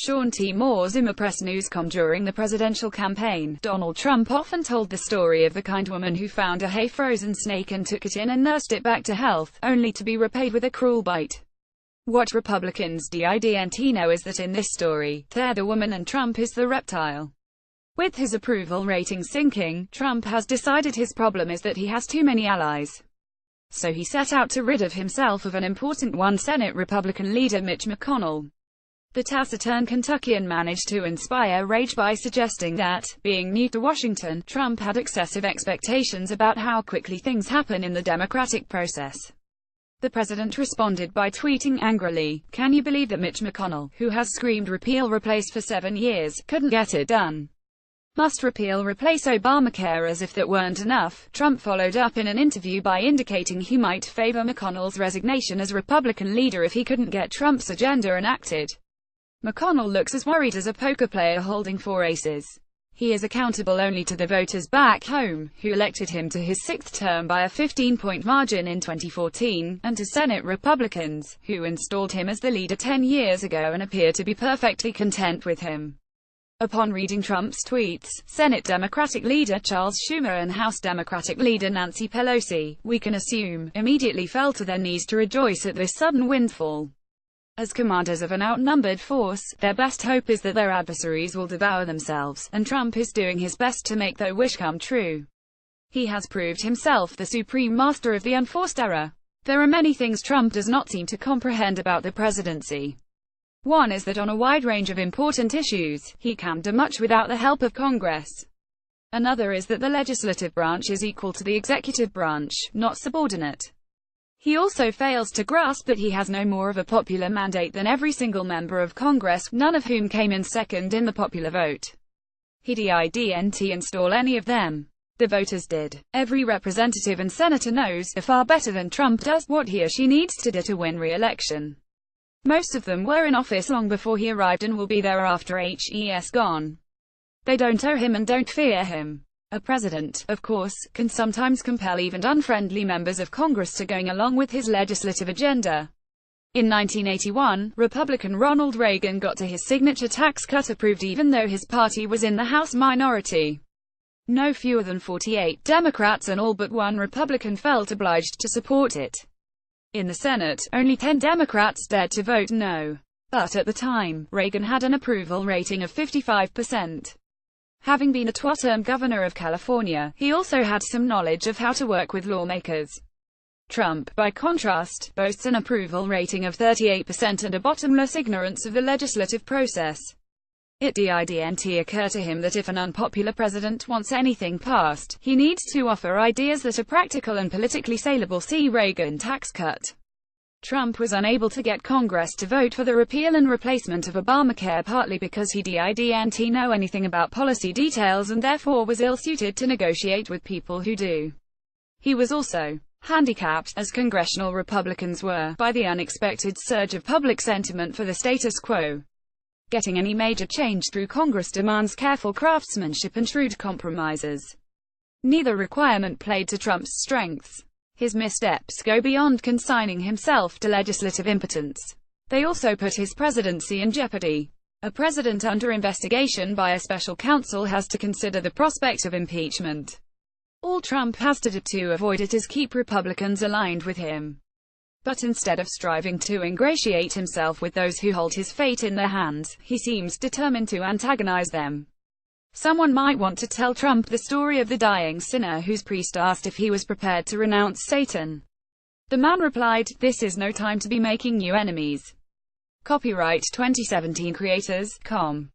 Sean T. Moore's ImmerPress.News.com. During the presidential campaign, Donald Trump often told the story of the kind woman who found a hay-frozen snake and took it in and nursed it back to health, only to be repaid with a cruel bite. What Republicans didn't know is that in this story, they're the woman and Trump is the reptile. With his approval rating sinking, Trump has decided his problem is that he has too many allies. So he set out to rid himself of an important one: Senate Republican leader Mitch McConnell. The taciturn Kentuckian managed to inspire rage by suggesting that, being new to Washington, Trump had excessive expectations about how quickly things happen in the democratic process. The president responded by tweeting angrily, "Can you believe that Mitch McConnell, who has screamed repeal replace for 7 years, couldn't get it done? Must repeal replace Obamacare." As if that weren't enough, Trump followed up in an interview by indicating he might favor McConnell's resignation as Republican leader if he couldn't get Trump's agenda enacted. McConnell looks as worried as a poker player holding 4 aces. He is accountable only to the voters back home, who elected him to his 6th term by a 15-point margin in 2014, and to Senate Republicans, who installed him as the leader 10 years ago and appear to be perfectly content with him. Upon reading Trump's tweets, Senate Democratic leader Charles Schumer and House Democratic leader Nancy Pelosi, we can assume, immediately fell to their knees to rejoice at this sudden windfall. As commanders of an outnumbered force, their best hope is that their adversaries will devour themselves, and Trump is doing his best to make their wish come true. He has proved himself the supreme master of the unforced error. There are many things Trump does not seem to comprehend about the presidency. One is that on a wide range of important issues, he can do much without the help of Congress. Another is that the legislative branch is equal to the executive branch, not subordinate. He also fails to grasp that he has no more of a popular mandate than every single member of Congress, none of whom came in second in the popular vote. He didn't install any of them. The voters did. Every representative and senator knows, far better than Trump does, what he or she needs to do to win re-election. Most of them were in office long before he arrived and will be there after he's gone. They don't owe him and don't fear him. A president, of course, can sometimes compel even unfriendly members of Congress to going along with his legislative agenda. In 1981, Republican Ronald Reagan got to his signature tax cut approved even though his party was in the House minority. No fewer than 48 Democrats and all but one Republican felt obliged to support it. In the Senate, only 10 Democrats dared to vote no. But at the time, Reagan had an approval rating of 55%. Having been a 12-term governor of California, he also had some knowledge of how to work with lawmakers. Trump, by contrast, boasts an approval rating of 38% and a bottomless ignorance of the legislative process. It didn't occur to him that if an unpopular president wants anything passed, he needs to offer ideas that are practical and politically saleable. See Reagan tax cut. Trump was unable to get Congress to vote for the repeal and replacement of Obamacare partly because he didn't know anything about policy details and therefore was ill-suited to negotiate with people who do. He was also handicapped, as congressional Republicans were, by the unexpected surge of public sentiment for the status quo. Getting any major change through Congress demands careful craftsmanship and shrewd compromises. Neither requirement played to Trump's strengths. His missteps go beyond consigning himself to legislative impotence. They also put his presidency in jeopardy. A president under investigation by a special counsel has to consider the prospect of impeachment. All Trump has to do to avoid it is keep Republicans aligned with him. But instead of striving to ingratiate himself with those who hold his fate in their hands, he seems determined to antagonize them. Someone might want to tell Trump the story of the dying sinner whose priest asked if he was prepared to renounce Satan. The man replied, "This is no time to be making new enemies." Copyright 2017 Creators.com